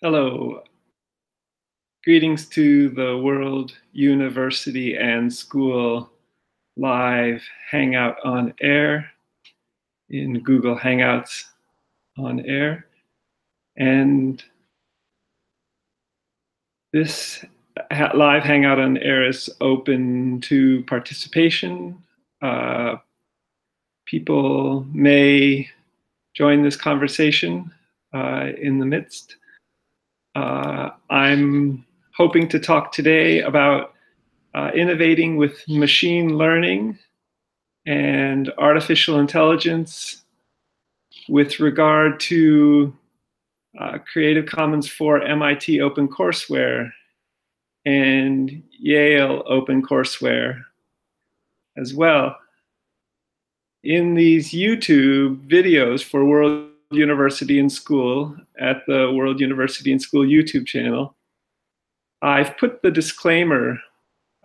Hello. Greetings to the World University and School live Hangout on Air in Google Hangouts on Air. And this live Hangout on Air is open to participation. People may join this conversation in the midst. I'm hoping to talk today about innovating with machine learning and artificial intelligence with regard to Creative Commons for MIT OpenCourseWare and Yale OpenCourseWare as well. In these YouTube videos for World University and School at the World University and School YouTube channel, I've put the disclaimer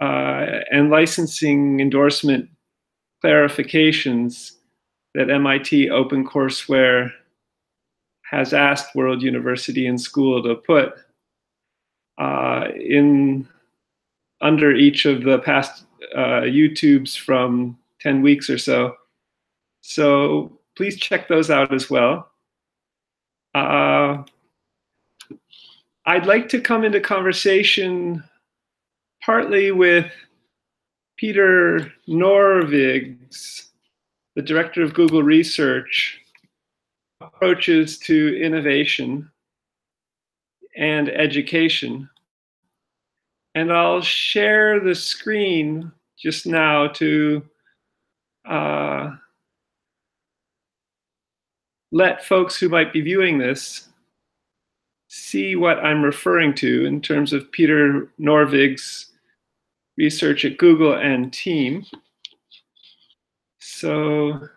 and licensing endorsement clarifications that MIT OpenCourseWare has asked World University and School to put in under each of the past YouTubes from 10 weeks or so. So please check those out as well. I'd like to come into conversation partly with Peter Norvig, the director of Google Research, approaches to innovation and education. And I'll share the screen just now to let folks who might be viewing this see what I'm referring to in terms of Peter Norvig's research at Google and team. So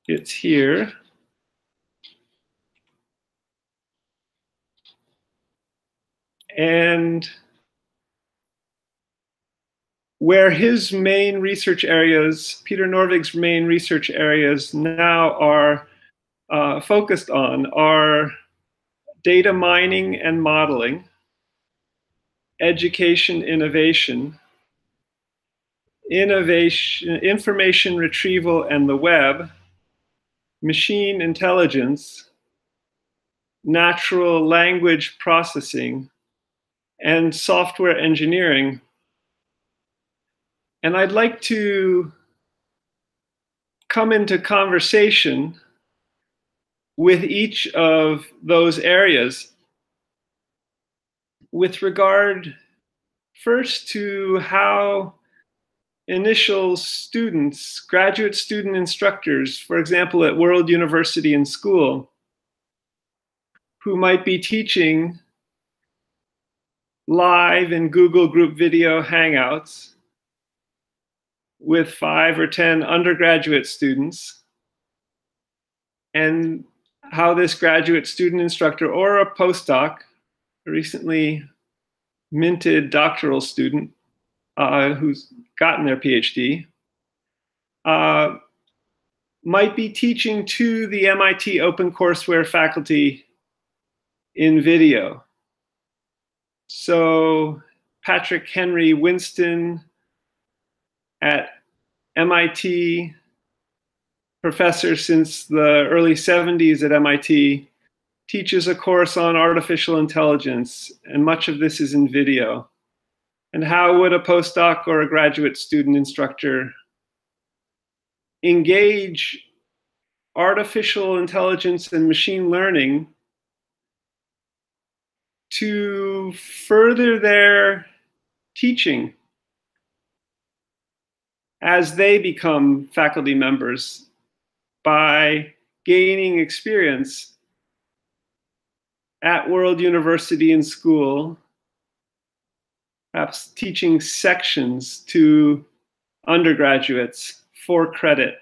it's here. And where his main research areas, Peter Norvig's main research areas now are focused on are data mining and modeling, education innovation, information retrieval and the web, machine intelligence, natural language processing, and software engineering. And I'd like to come into conversation with each of those areas with regard first to how initial students, graduate student instructors, for example, at World University and School, who might be teaching live in Google Group Video Hangouts with 5 or 10 undergraduate students, and how this graduate student instructor or a postdoc, a recently minted doctoral student who's gotten their PhD, might be teaching to the MIT OpenCourseWare faculty in video. So Patrick Henry Winston at MIT, professor since the early 70s at MIT, teaches a course on artificial intelligence, and much of this is in video. And how would a postdoc or a graduate student instructor engage artificial intelligence and machine learning to further their teaching as they become faculty members by gaining experience at World University and School, perhaps teaching sections to undergraduates for credit.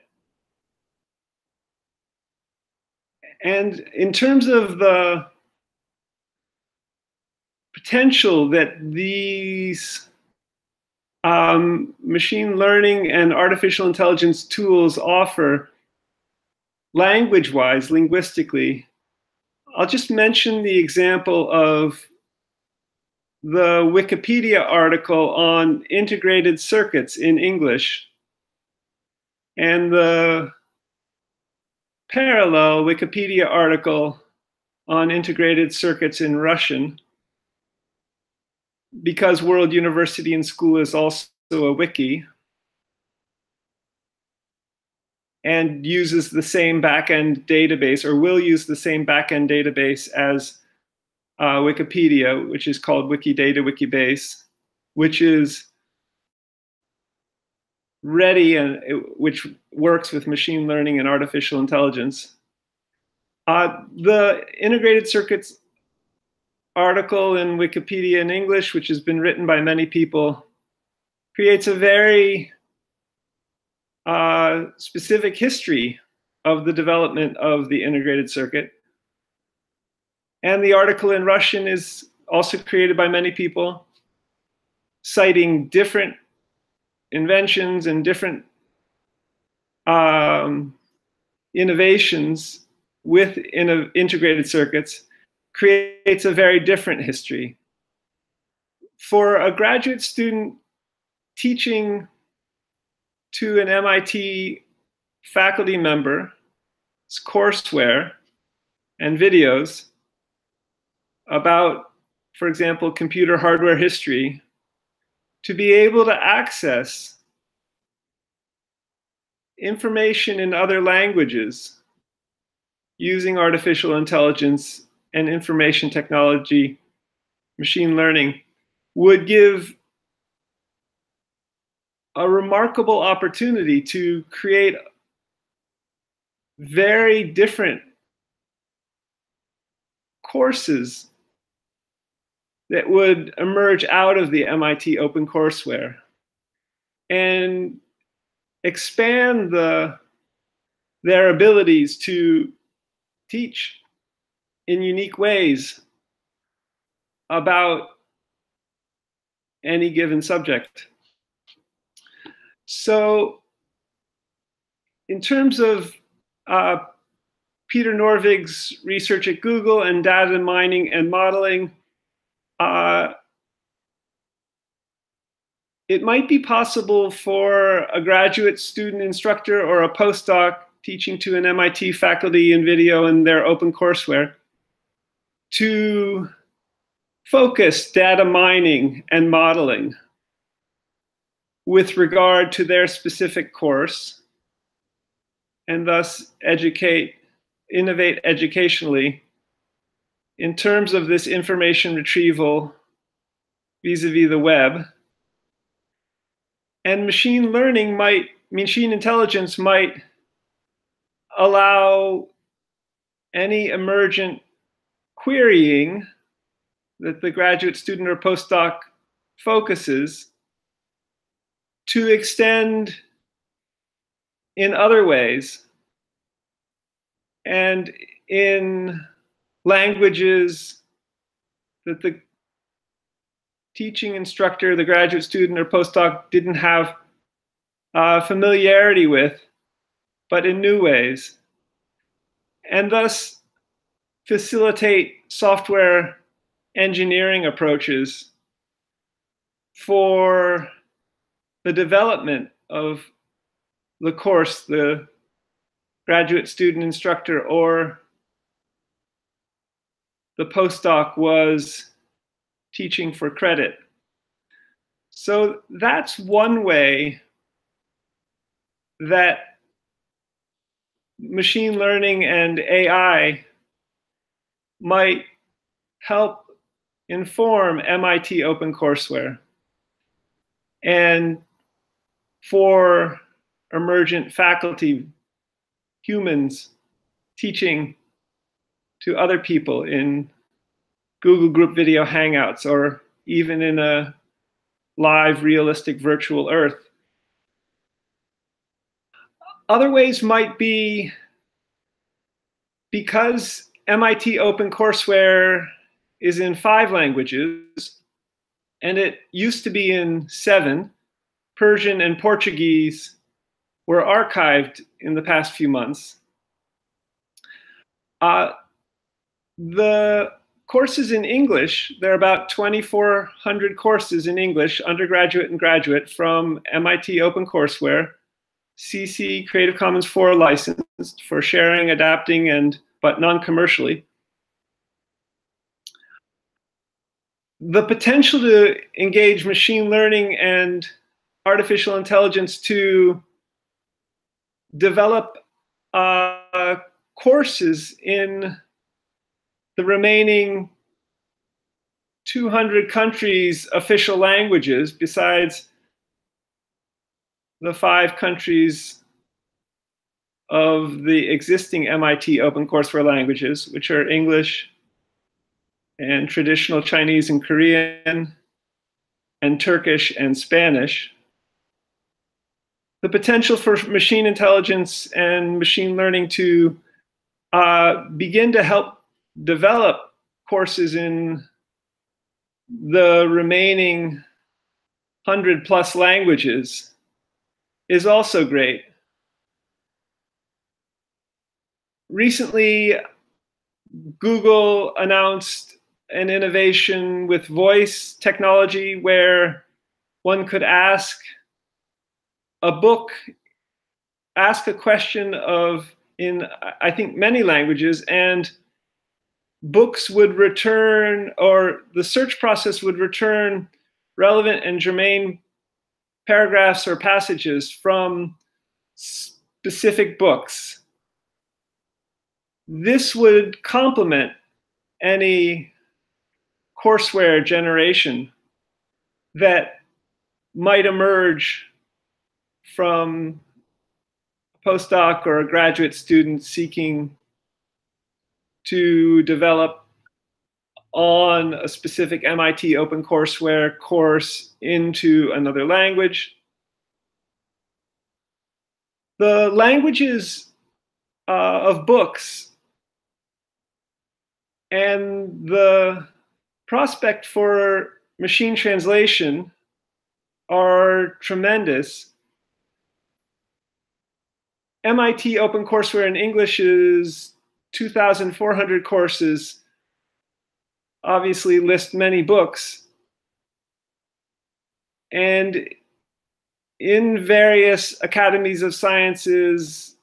And in terms of the potential that these machine learning and artificial intelligence tools offer language-wise, linguistically, I'll just mention the example of the Wikipedia article on integrated circuits in English and the parallel Wikipedia article on integrated circuits in Russian, because World University and School is also a wiki and uses the same backend database, or will use the same backend database as Wikipedia, which is called Wikidata Wikibase, which is ready and which works with machine learning and artificial intelligence. The integrated circuits article in Wikipedia in English, which has been written by many people, creates a very specific history of the development of the integrated circuit. And the article in Russian is also created by many people, citing different inventions and different innovations with integrated circuits, creates a very different history. For a graduate student teaching to an MIT faculty member, courseware and videos about, for example, computer hardware history, to be able to access information in other languages using artificial intelligence and information technology, machine learning, would give a remarkable opportunity to create very different courses that would emerge out of the MIT OpenCourseWare and expand their abilities to teach in unique ways about any given subject. So in terms of Peter Norvig's research at Google and data mining and modeling, it might be possible for a graduate student instructor or a postdoc teaching to an MIT faculty in video and their OpenCourseWare to focus data mining and modeling with regard to their specific course, and thus innovate educationally in terms of this information retrieval vis-a-vis the web. And machine intelligence might allow any emergent querying that the graduate student or postdoc focuses to extend in other ways and in languages that the teaching instructor, the graduate student or postdoc didn't have familiarity with, but in new ways, and thus facilitate software engineering approaches for the development of the course the graduate student instructor or the postdoc was teaching for credit. So that's one way that machine learning and AI might help inform MIT OpenCourseWare and for emergent faculty, humans, teaching to other people in Google Group Video Hangouts or even in a live, realistic virtual Earth. Other ways might be because MIT OpenCourseWare is in 5 languages, and it used to be in 7. Persian and Portuguese were archived in the past few months. The courses in English, there are about 2,400 courses in English, undergraduate and graduate, from MIT OpenCourseWare, CC Creative Commons 4 licensed for sharing, adapting, but non-commercially. The potential to engage machine learning and artificial intelligence to develop courses in the remaining 200 countries' official languages, besides the 5 countries of the existing MIT OpenCourseWare languages, which are English and traditional Chinese and Korean and Turkish and Spanish. The potential for machine intelligence and machine learning to begin to help develop courses in the remaining 100+ languages is also great. Recently, Google announced an innovation with voice technology where one could ask a question in, I think, many languages, and books would return, or the search process would return relevant and germane paragraphs or passages from specific books. This would complement any courseware generation that might emerge from a postdoc or a graduate student seeking to develop on a specific MIT OpenCourseWare course into another language. The languages of books and the prospect for machine translation are tremendous. MIT OpenCourseWare in English is 2,400 courses, obviously list many books. And in various academies of sciences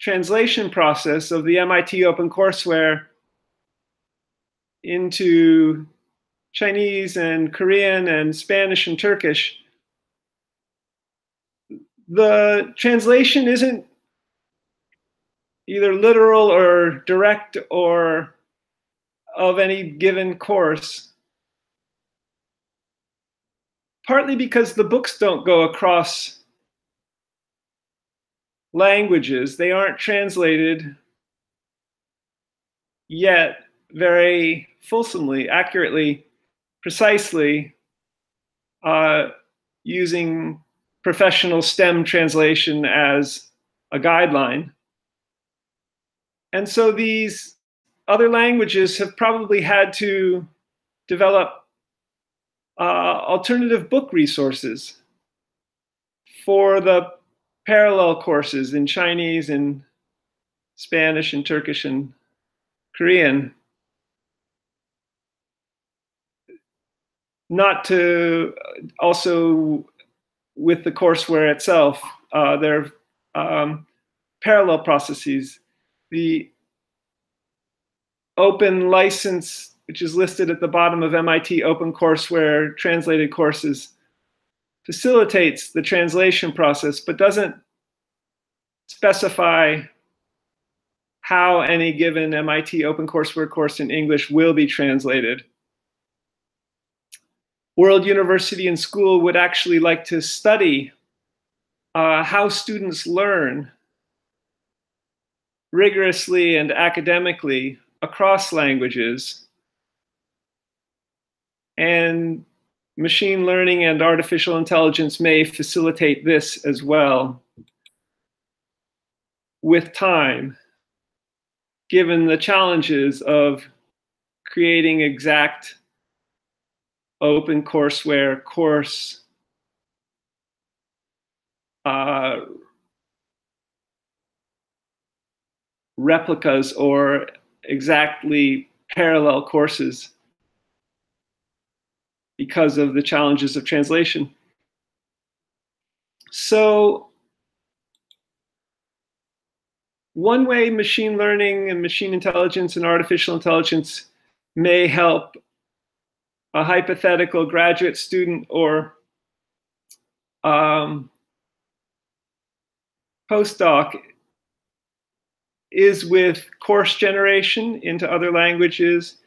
translation process of the MIT OpenCourseWare into Chinese and Korean and Spanish and Turkish, the translation isn't either literal or direct or of any given course, partly because the books don't go across languages. They aren't translated yet very fulsomely, accurately, precisely, using professional STEM translation as a guideline. And so these other languages have probably had to develop alternative book resources for the parallel courses in Chinese and Spanish and Turkish and Korean. Not to also with the courseware itself, there are parallel processes. The open license, which is listed at the bottom of MIT OpenCourseWare translated courses, facilitates the translation process, but doesn't specify how any given MIT OpenCourseWare course in English will be translated. World University and School would actually like to study how students learn rigorously and academically across languages. And machine learning and artificial intelligence may facilitate this as well with time, given the challenges of creating exact OpenCourseWare course replicas or exactly parallel courses because of the challenges of translation. So one way machine learning and machine intelligence and artificial intelligence may help a hypothetical graduate student or postdoc is with course generation into other languages.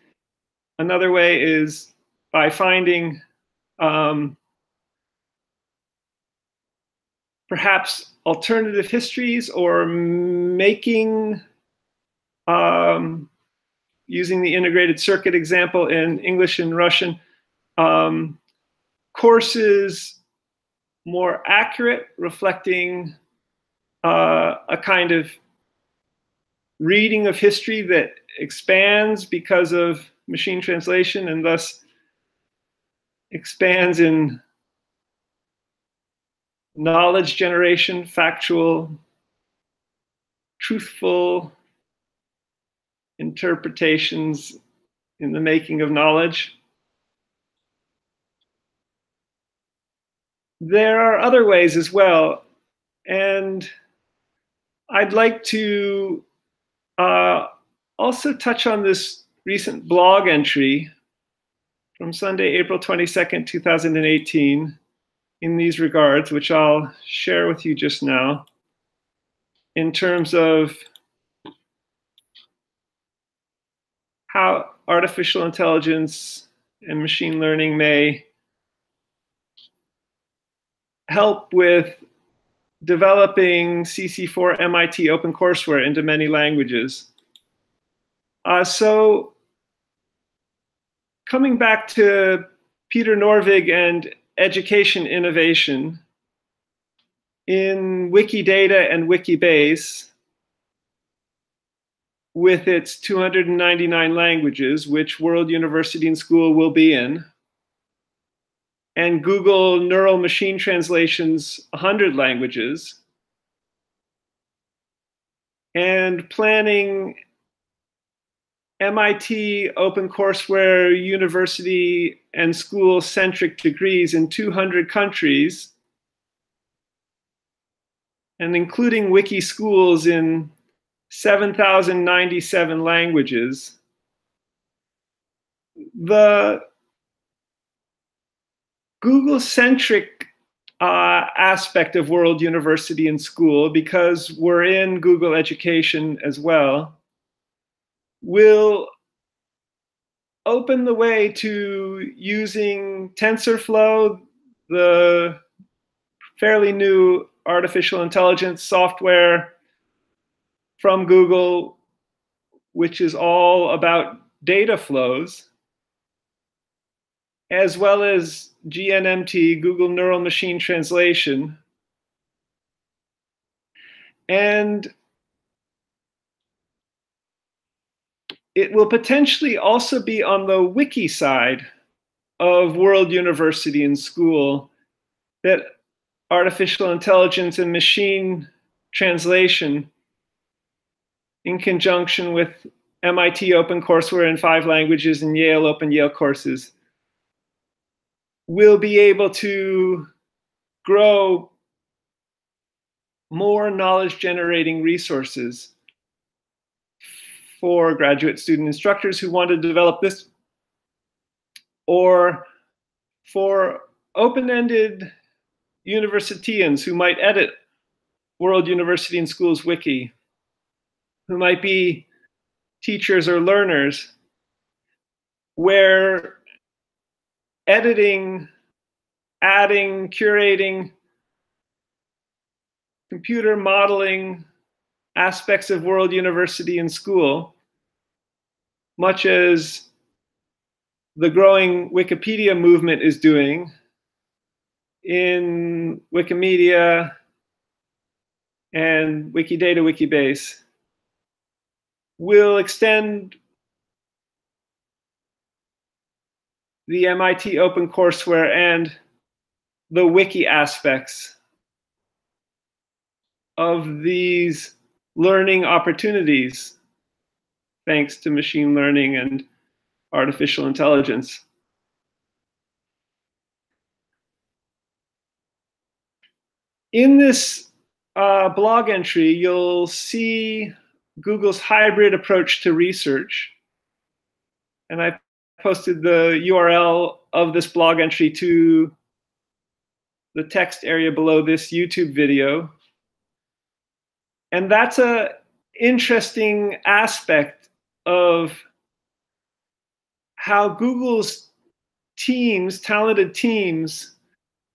Another way is by finding perhaps alternative histories or making, using the integrated circuit example in English and Russian, courses more accurate, reflecting a kind of reading of history that expands because of machine translation and thus expands in knowledge generation, factual, truthful interpretations in the making of knowledge. There are other ways as well, and I'd like to also touch on this recent blog entry from Sunday, April 22nd, 2018, in these regards, which I'll share with you just now, in terms of how artificial intelligence and machine learning may help with developing CC-4 MIT OpenCourseWare into many languages. So coming back to Peter Norvig and education innovation, in Wikidata and Wikibase, with its 299 languages, which World University and School will be in, and Google Neural Machine Translation's 100 languages, and planning MIT OpenCourseWare university and school-centric degrees in 200 countries, and including wiki schools in 7,097 languages. The Google-centric aspect of World University and School, because we're in Google Education as well, will open the way to using TensorFlow, the fairly new artificial intelligence software from Google, which is all about data flows, as well as GNMT, Google Neural Machine Translation. And it will potentially also be on the wiki side of World University and School that artificial intelligence and machine translation, in conjunction with MIT OpenCourseWare in 5 languages and Yale OpenYale Courses, will be able to grow more knowledge-generating resources for graduate student instructors who want to develop this, or for open-ended universitians who might edit World University and School's wiki, who might be teachers or learners, where editing, adding, curating, computer modeling aspects of World University and School, much as the growing Wikipedia movement is doing in Wikimedia and Wikidata, Wikibase, will extend the MIT OpenCourseWare and the wiki aspects of these learning opportunities thanks to machine learning and artificial intelligence. In this blog entry, you'll see Google's hybrid approach to research. And I posted the URL of this blog entry to the text area below this YouTube video. And that's an interesting aspect of how Google's teams, talented teams,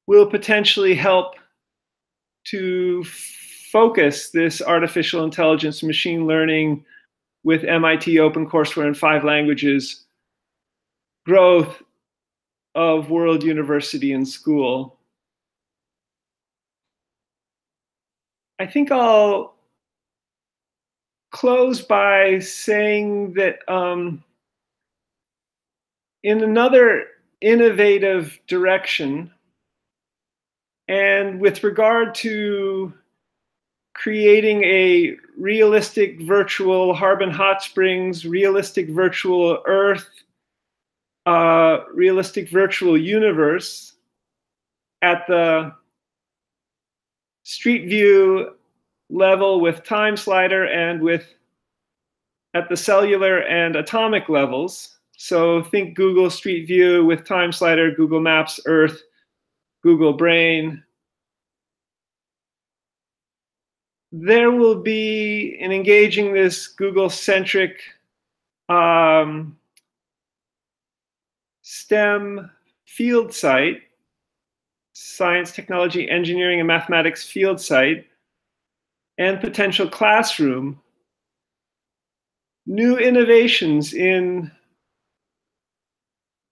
will potentially help to focus this artificial intelligence machine learning with MIT OpenCourseWare in 5 languages growth of World University and School. I think I'll close by saying that in another innovative direction, and with regard to creating a realistic virtual Harbin Hot Springs, realistic virtual Earth, realistic virtual universe at the Street View level with time slider and at the cellular and atomic levels. So think Google Street View with time slider, Google Maps, Earth, Google Brain. There will be, in engaging this Google-centric STEM field site, science, technology, engineering, and mathematics field site, and potential classroom, new innovations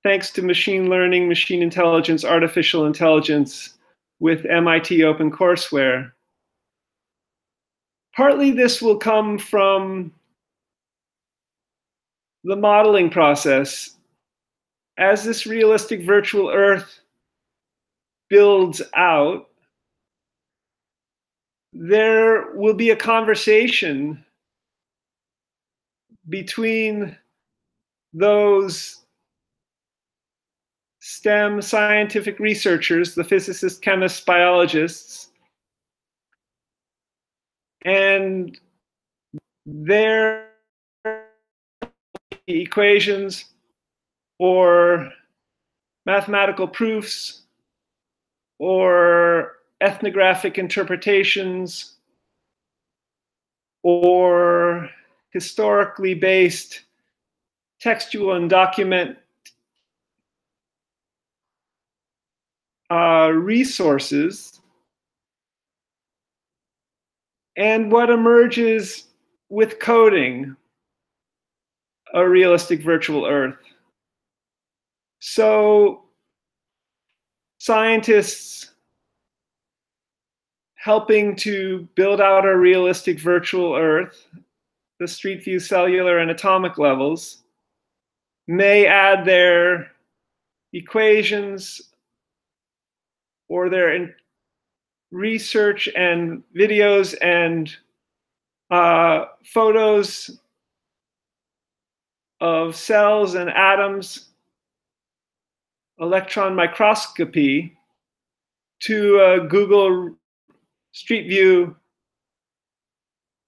thanks to machine learning, machine intelligence, artificial intelligence with MIT OpenCourseWare. Partly this will come from the modeling process. As this realistic virtual Earth builds out, there will be a conversation between those STEM scientific researchers, the physicists, chemists, biologists, and their equations or mathematical proofs or ethnographic interpretations or historically based textual and document resources, and what emerges with coding a realistic virtual Earth. So scientists helping to build out a realistic virtual Earth, the Street View cellular and atomic levels, may add their equations or their research and videos and photos of cells and atoms, electron microscopy, to a Google Street View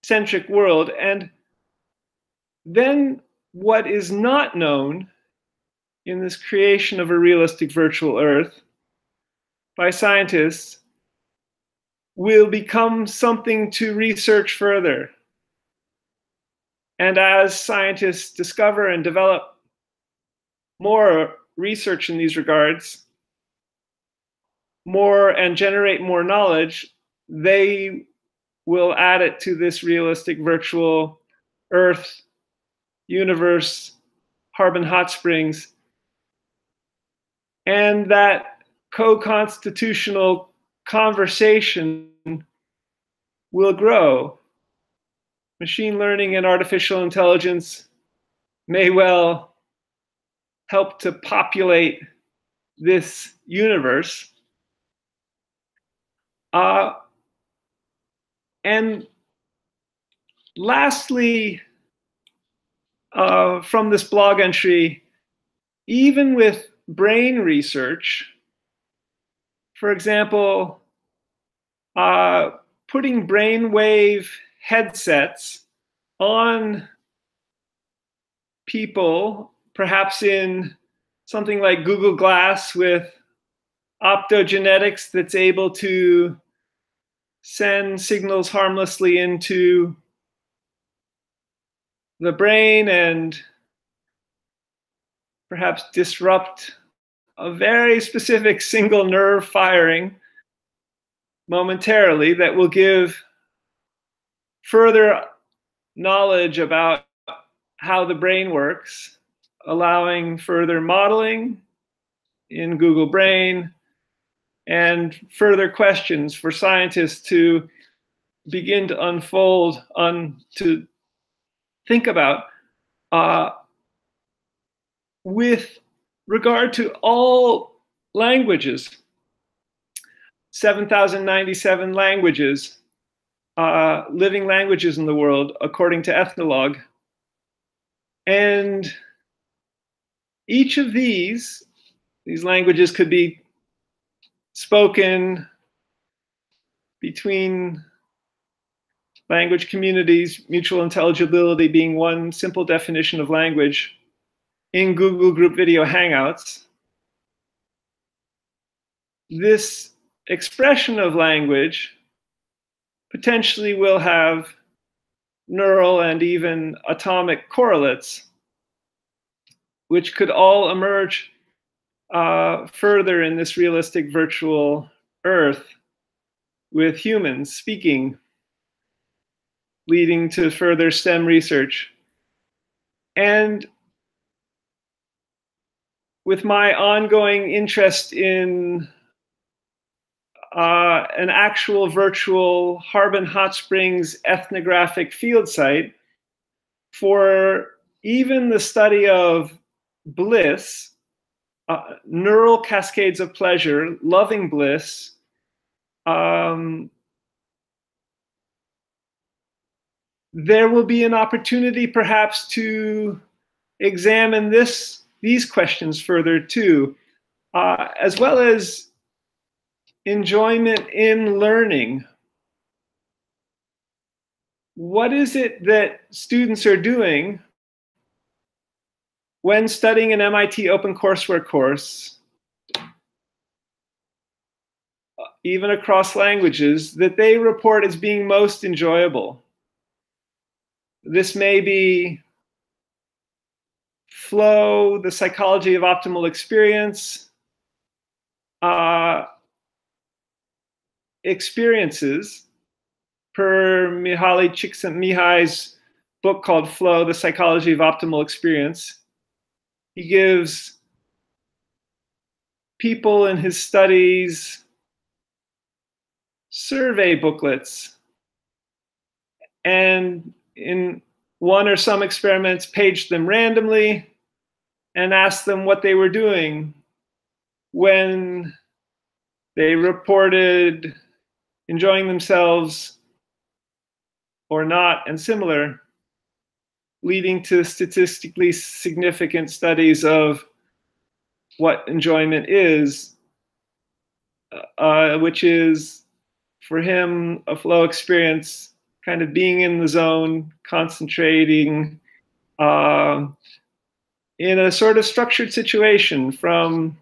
centric world. And then what is not known in this creation of a realistic virtual Earth by scientists will become something to research further. And as scientists discover and develop more research in these regards, more and generate more knowledge, they will add it to this realistic virtual Earth, universe, Harbin Hot Springs, and that co-constitutional conversation will grow. Machine learning and artificial intelligence may well help to populate this universe. And lastly, from this blog entry, even with brain research, for example, putting brainwave headsets on people, perhaps in something like Google Glass with optogenetics that's able to send signals harmlessly into the brain and perhaps disrupt a very specific single nerve firing momentarily that will give further knowledge about how the brain works, allowing further modeling in Google Brain and further questions for scientists to begin to unfold, to think about with regard to all languages, 7,097 languages, living languages in the world, according to Ethnologue. And each of these languages could be spoken between language communities, mutual intelligibility being one simple definition of language, in Google Group Video Hangouts. This expression of language potentially will have neural and even atomic correlates, which could all emerge further in this realistic virtual Earth with humans speaking, leading to further STEM research. And with my ongoing interest in an actual virtual Harbin Hot Springs ethnographic field site for even the study of bliss, neural cascades of pleasure, loving bliss, there will be an opportunity perhaps to examine these questions further too, as well as enjoyment in learning. What is it that students are doing when studying an MIT OpenCourseWare course, even across languages, that they report as being most enjoyable? This may be flow, the psychology of optimal experience, experiences, per Mihaly Csikszentmihalyi's book called Flow, the Psychology of Optimal Experience. He gives people in his studies survey booklets, and in one or some experiments paged them randomly and asked them what they were doing when they reported enjoying themselves or not, and similar, leading to statistically significant studies of what enjoyment is, which is, for him, a flow experience, kind of being in the zone, concentrating in a sort of structured situation, from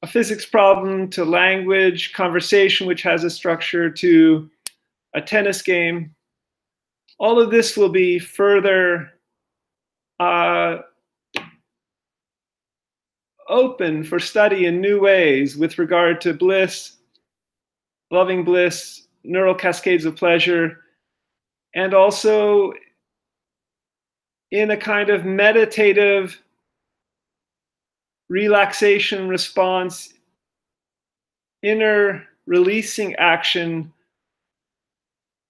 a physics problem to language, conversation which has a structure, to a tennis game. All of this will be further open for study in new ways with regard to bliss, loving bliss, neural cascades of pleasure, and also in a kind of meditative relaxation response, inner releasing action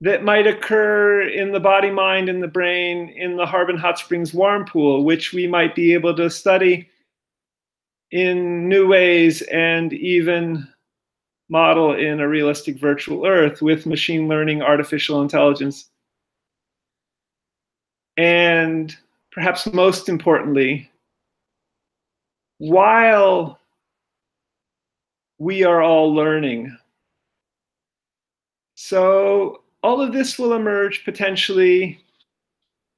that might occur in the body, mind, and the brain in the Harbin Hot Springs warm pool, which we might be able to study in new ways and even model in a realistic virtual Earth with machine learning, artificial intelligence. And perhaps most importantly, while we are all learning. So all of this will emerge potentially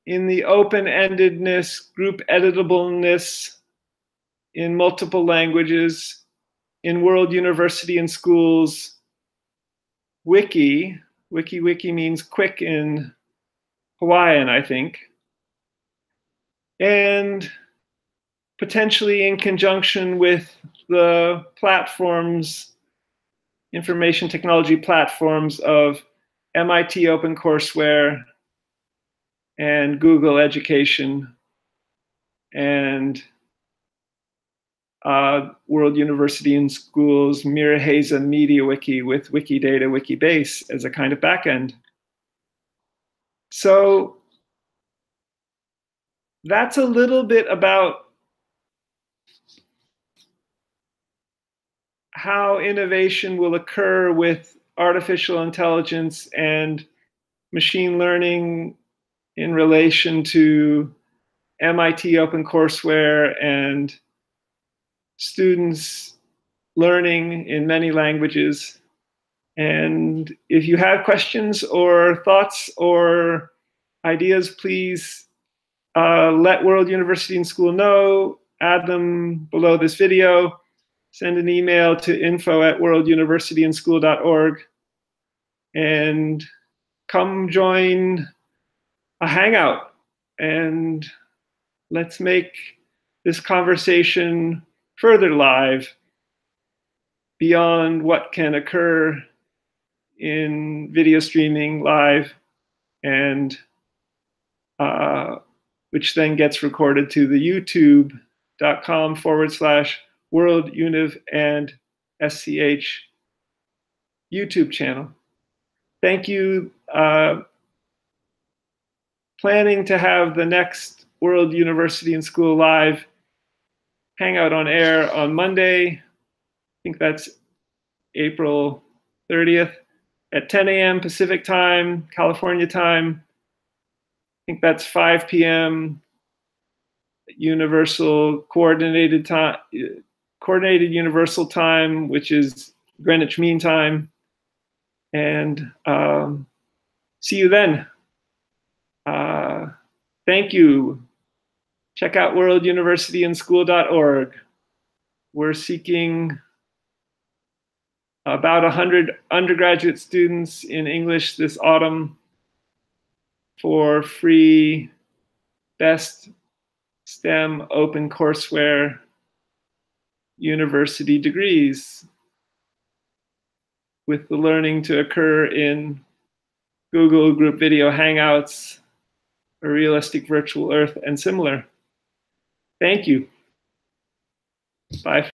in the open-endedness, group editableness in multiple languages, in World University and Schools Wiki. Wiki means quick in Hawaiian, I think. And potentially in conjunction with the platforms, information technology platforms of MIT OpenCourseWare and Google Education and World University and Schools Miraheza Media Wiki with Wikidata Wikibase as a kind of backend. So that's a little bit about how innovation will occur with artificial intelligence and machine learning in relation to MIT OpenCourseWare and students learning in many languages. And if you have questions or thoughts or ideas, please let World University and School know, add them below this video, send an email to info@worlduniversityandschool.org, and come join a hangout and let's make this conversation further live beyond what can occur in video streaming live, and which then gets recorded to the youtube.com/World Univ and SCH YouTube channel. Thank you. Planning to have the next World University and School Live Hangout on air on Monday. I think that's April 30th at 10 a.m. Pacific time, California time. I think that's 5 p.m. Universal Coordinated Time, Coordinated Universal Time, which is Greenwich Mean Time. And see you then. Thank you. Check out worlduniversityandschool.org. We're seeking about 100 undergraduate students in English this autumn for free best STEM OpenCourseWare university degrees, with the learning to occur in Google Group Video Hangouts, A Realistic Virtual Earth, and similar. Thank you. Bye.